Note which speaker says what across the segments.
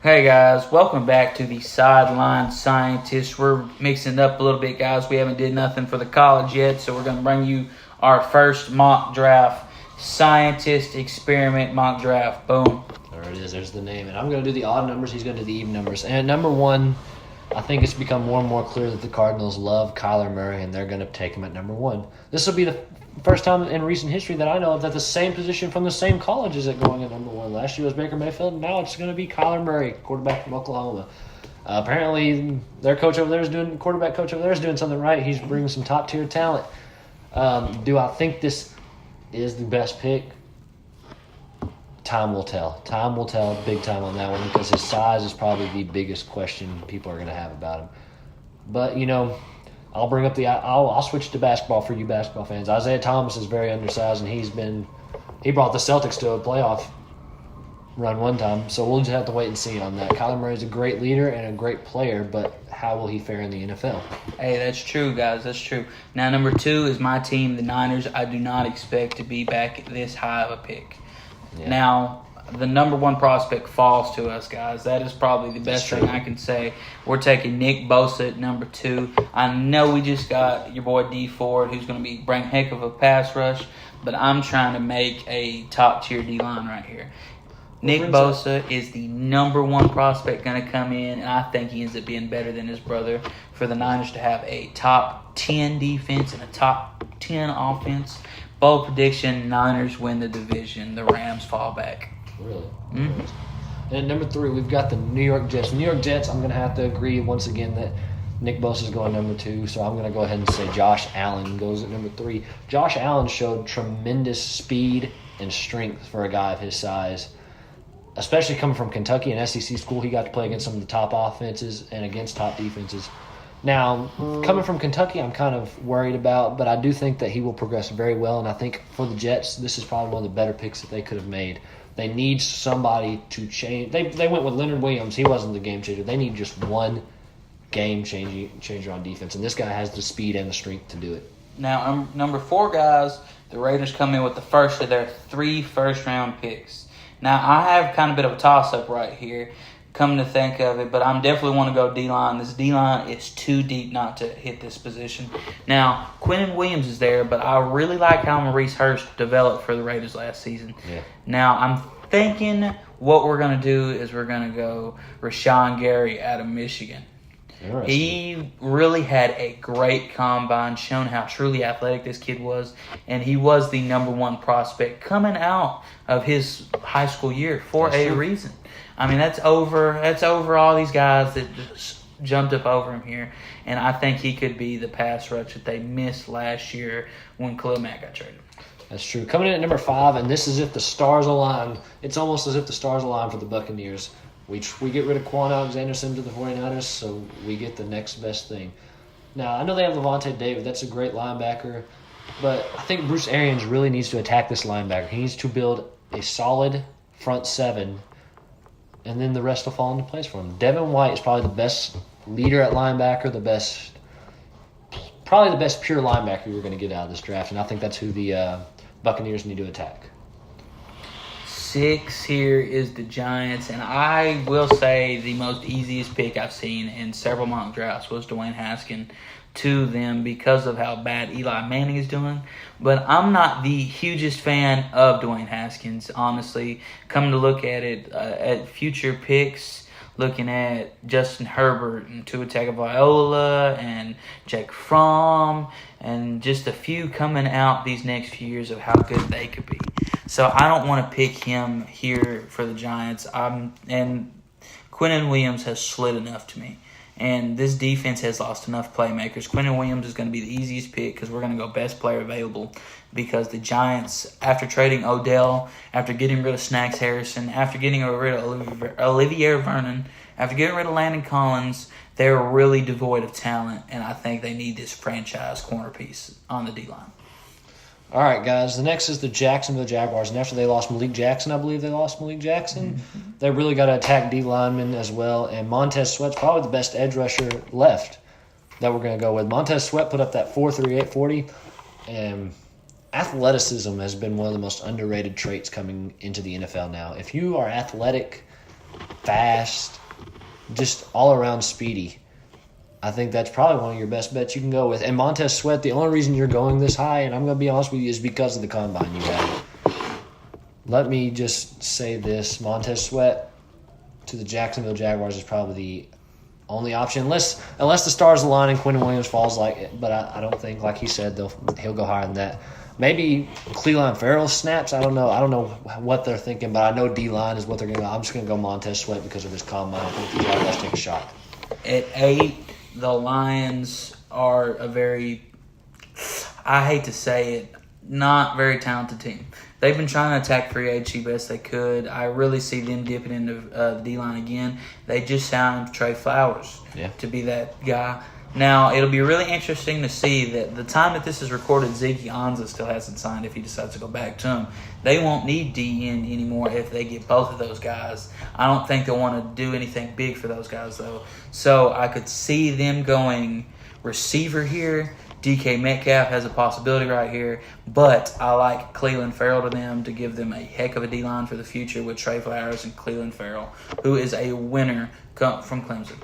Speaker 1: Hey guys, welcome back to the Sideline Scientists. We're mixing it up a little bit, guys. We haven't did nothing for the college yet, so we're going to bring you our first mock draft, Scientist Experiment mock draft. Boom.
Speaker 2: There it is. There's the name. And I'm going to do the odd numbers. He's going to do the even numbers. And at number one, I think it's become more and more clear that the Cardinals love Kyler Murray, and they're going to take him at number one. This will be the first time in recent history that I know of that the same position from the same college is going at number one. Last year was Baker Mayfield, and now it's going to be Kyler Murray, quarterback from Oklahoma. Apparently, their quarterback coach over there is doing something right. He's bringing some top-tier talent. Do I think this is the best pick? Time will tell. Time will tell big time on that one because his size is probably the biggest question people are going to have about him. But, I'll switch to basketball for you basketball fans. Isaiah Thomas is very undersized, and he brought the Celtics to a playoff run one time. So we'll just have to wait and see on that. Kyler Murray is a great leader and a great player, but how will he fare in the NFL?
Speaker 1: Hey, that's true, guys. That's true. Now, number two is my team, the Niners. I do not expect to be back this high of a pick. Yeah. Now, the number one prospect falls to us, guys. That is probably the best thing I can say. We're taking Nick Bosa at number two. I know we just got your boy D Ford, who's going to bring heck of a pass rush, but I'm trying to make a top-tier D-line right here. Nick Bosa is the number one prospect going to come in, and I think he ends up being better than his brother for the Niners to have a top 10 defense and a top 10 offense. Bold prediction, Niners win the division. The Rams fall back.
Speaker 2: Really? Mm-hmm. And at number three, we've got the New York Jets. New York Jets, I'm going to have to agree once again that Nick Bosa is going number two, so I'm going to go ahead and say Josh Allen goes at number three. Josh Allen showed tremendous speed and strength for a guy of his size, especially coming from Kentucky, an SEC school. He got to play against some of the top offenses and against top defenses. Now, coming from Kentucky, I'm kind of worried about, but I do think that he will progress very well, and I think for the Jets, this is probably one of the better picks that they could have made. They need somebody to change. They went with Leonard Williams. He wasn't the game changer. They need just one game changer on defense, and this guy has the speed and the strength to do it.
Speaker 1: Now, number four, guys, the Raiders come in with the first of their 3 first-round picks. Now, I have kind of a bit of a toss-up right here, come to think of it, but I'm definitely want to go D-line. This D-line is too deep not to hit this position. Now, Quinnen Williams is there, but I really like how Maurice Hurst developed for the Raiders last season. Yeah. Now, I'm thinking what we're going to do is we're going to go Rashawn Gary out of Michigan. He really had a great combine, shown how truly athletic this kid was, and he was the number one prospect coming out of his high school year for a reason. I mean, that's over all these guys that just jumped up over him here, and I think he could be the pass rush that they missed last year when Khalil Mack got traded.
Speaker 2: That's true. Coming in at number 5, and this is if the stars align. It's almost as if the stars align for the Buccaneers. We get rid of Quan Alexander-Sim to the 49ers, so we get the next best thing. Now, I know they have Levante David. That's a great linebacker. But I think Bruce Arians really needs to attack this linebacker. He needs to build a solid front seven, and then the rest will fall into place for him. Devin White is probably the best leader at linebacker, probably the best pure linebacker you're going to get out of this draft, and I think that's who the Buccaneers need to attack.
Speaker 1: 6 here is the Giants, and I will say the most easiest pick I've seen in several mock drafts was Dwayne Haskins to them because of how bad Eli Manning is doing. But I'm not the hugest fan of Dwayne Haskins, honestly. Coming to look at it, at future picks, looking at Justin Herbert and Tua Tagovailoa and Jake Fromm and just a few coming out these next few years of how good they could be. So I don't want to pick him here for the Giants. And Quinnen Williams has slid enough to me. And this defense has lost enough playmakers. Quinnen Williams is going to be the easiest pick because we're going to go best player available because the Giants, after trading Odell, after getting rid of Snacks Harrison, after getting rid of Olivier Vernon, after getting rid of Landon Collins, they're really devoid of talent, and I think they need this franchise corner piece on the D-line.
Speaker 2: All right, guys. The next is the Jacksonville Jaguars. And after they lost Malik Jackson, they really got to attack D linemen as well. And Montez Sweat's probably the best edge rusher left that we're going to go with. Montez Sweat put up that 4.38 40. And athleticism has been one of the most underrated traits coming into the NFL now. If you are athletic, fast, just all around speedy. I think that's probably one of your best bets you can go with. And Montez Sweat, the only reason you're going this high, and I'm going to be honest with you, is because of the combine you had. Let me just say this. Montez Sweat to the Jacksonville Jaguars is probably the only option, unless the stars align and Quentin Williams falls like it. But I don't think, like he said, he'll go higher than that. Maybe Cleveland Farrell snaps. I don't know what they're thinking, but I know D-line is what they're going to go. I'm just going to go Montez Sweat because of his combine. I think the Jaguars take a shot.
Speaker 1: At 8, the Lions are a very, I hate to say it, not very talented team. They've been trying to attack free agency best they could. I really see them dipping into the D-line again. They just signed Trey Flowers to be that guy. Now, it'll be really interesting to see that the time that this is recorded, Zeke Ansah still hasn't signed if he decides to go back to him. They won't need DN anymore if they get both of those guys. I don't think they'll want to do anything big for those guys, though. So I could see them going receiver here. DK Metcalf has a possibility right here, but I like Cleveland Farrell to them to give them a heck of a D-line for the future with Trey Flowers and Cleveland Farrell, who is a winner from Clemson.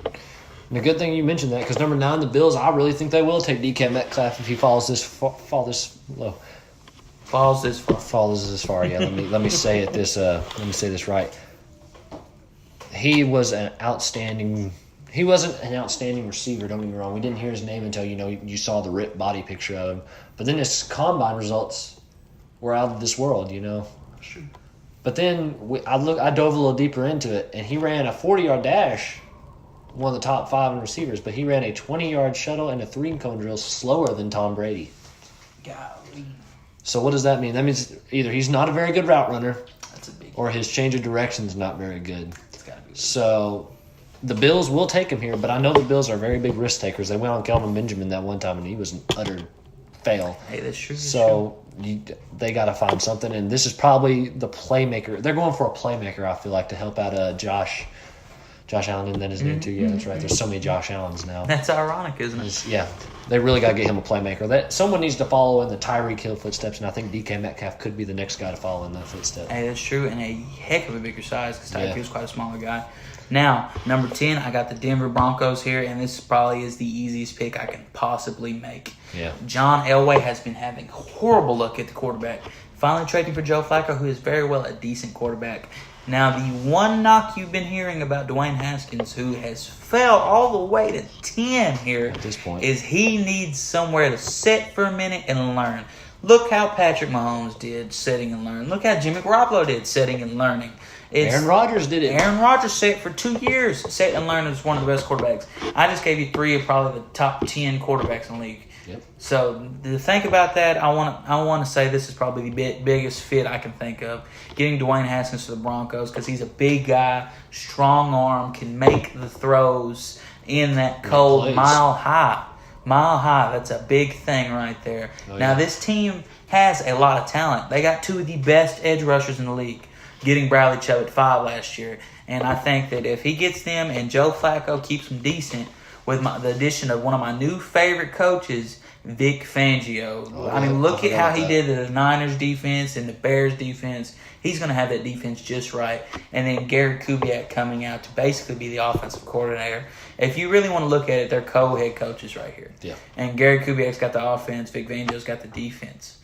Speaker 2: And a good thing you mentioned that because number 9, the Bills, I really think they will take DK Metcalf if he falls this low.
Speaker 1: Falls this far.
Speaker 2: Falls this far. Yeah, let me say it this. Let me say this right. He wasn't an outstanding receiver. Don't get me wrong. We didn't hear his name until you saw the ripped body picture of him. But then his combine results were out of this world.
Speaker 1: Sure.
Speaker 2: But then I dove a little deeper into it, and he ran a 40-yard dash. One of the top 5 in receivers, but he ran a 20-yard shuttle and a 3-cone drill slower than Tom Brady.
Speaker 1: Golly.
Speaker 2: So what does that mean? That means either he's not a very good route runner,
Speaker 1: That's a big
Speaker 2: or his change of direction is not very good.
Speaker 1: It's gotta be.
Speaker 2: So the Bills will take him here, but I know the Bills are very big risk takers. They went on Kelvin Benjamin that one time, and he was an utter fail.
Speaker 1: Hey, that's true.
Speaker 2: So they got to find something, and this is probably the playmaker. They're going for a playmaker, I feel like, to help out Josh Allen, and then his name too. Yeah, that's right. There's so many Josh Allens now.
Speaker 1: That's ironic, isn't it?
Speaker 2: Yeah, they really got to get him a playmaker. That someone needs to follow in the Tyreek Hill footsteps, and I think DK Metcalf could be the next guy to follow in that footstep.
Speaker 1: Hey, that's true, and a heck of a bigger size because Tyreek Hill's quite a smaller guy. Now, number 10, I got the Denver Broncos here, and this probably is the easiest pick I can possibly make.
Speaker 2: Yeah.
Speaker 1: John Elway has been having horrible luck at the quarterback. Finally trading for Joe Flacco, who is very well a decent quarterback. Now, the one knock you've been hearing about Dwayne Haskins, who has fell all the way to 10 here,
Speaker 2: at this point,
Speaker 1: is he needs somewhere to sit for a minute and learn. Look how Patrick Mahomes did sitting and learning. Look how Jimmy Garoppolo did sitting and learning.
Speaker 2: Aaron Rodgers did it.
Speaker 1: Aaron Rodgers sat for 2 years, sat and learned as one of the best quarterbacks. I just gave you 3 of probably the top 10 quarterbacks in the league.
Speaker 2: Yep.
Speaker 1: So to think about that, I want to say this is probably the biggest fit I can think of. Getting Dwayne Haskins to the Broncos because he's a big guy, strong arm, can make the throws in that cold mile high. Mile high, that's a big thing right there. Now this team has a lot of talent. They got 2 of the best edge rushers in the league. Getting Bradley Chubb at 5 last year. And I think that if he gets them and Joe Flacco keeps them decent with the addition of one of my new favorite coaches, Vic Fangio. Look at how he did the Niners defense and the Bears defense. He's going to have that defense just right. And then Gary Kubiak coming out to basically be the offensive coordinator. If you really want to look at it, they're co-head coaches right here.
Speaker 2: Yeah.
Speaker 1: And Gary Kubiak's got the offense. Vic Fangio's got the defense.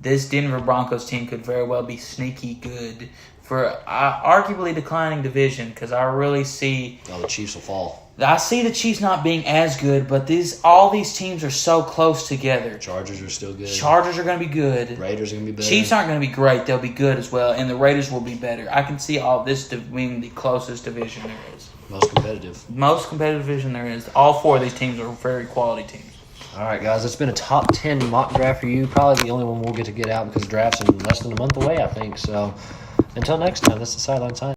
Speaker 1: This Denver Broncos team could very well be sneaky good for arguably declining division because I really see...
Speaker 2: Oh, the Chiefs will fall.
Speaker 1: I see the Chiefs not being as good, but all these teams are so close together.
Speaker 2: Chargers are still good.
Speaker 1: Chargers are going to be good.
Speaker 2: Raiders are going to be better.
Speaker 1: Chiefs aren't going to be great. They'll be good as well, and the Raiders will be better. I can see all this being the closest division there is.
Speaker 2: Most competitive.
Speaker 1: Most competitive division there is. All 4 of these teams are very quality teams.
Speaker 2: All right, guys, it's been a top 10 mock draft for you. Probably the only one we'll get out because the draft's in less than a month away, I think. So until next time, this is Sideline Science.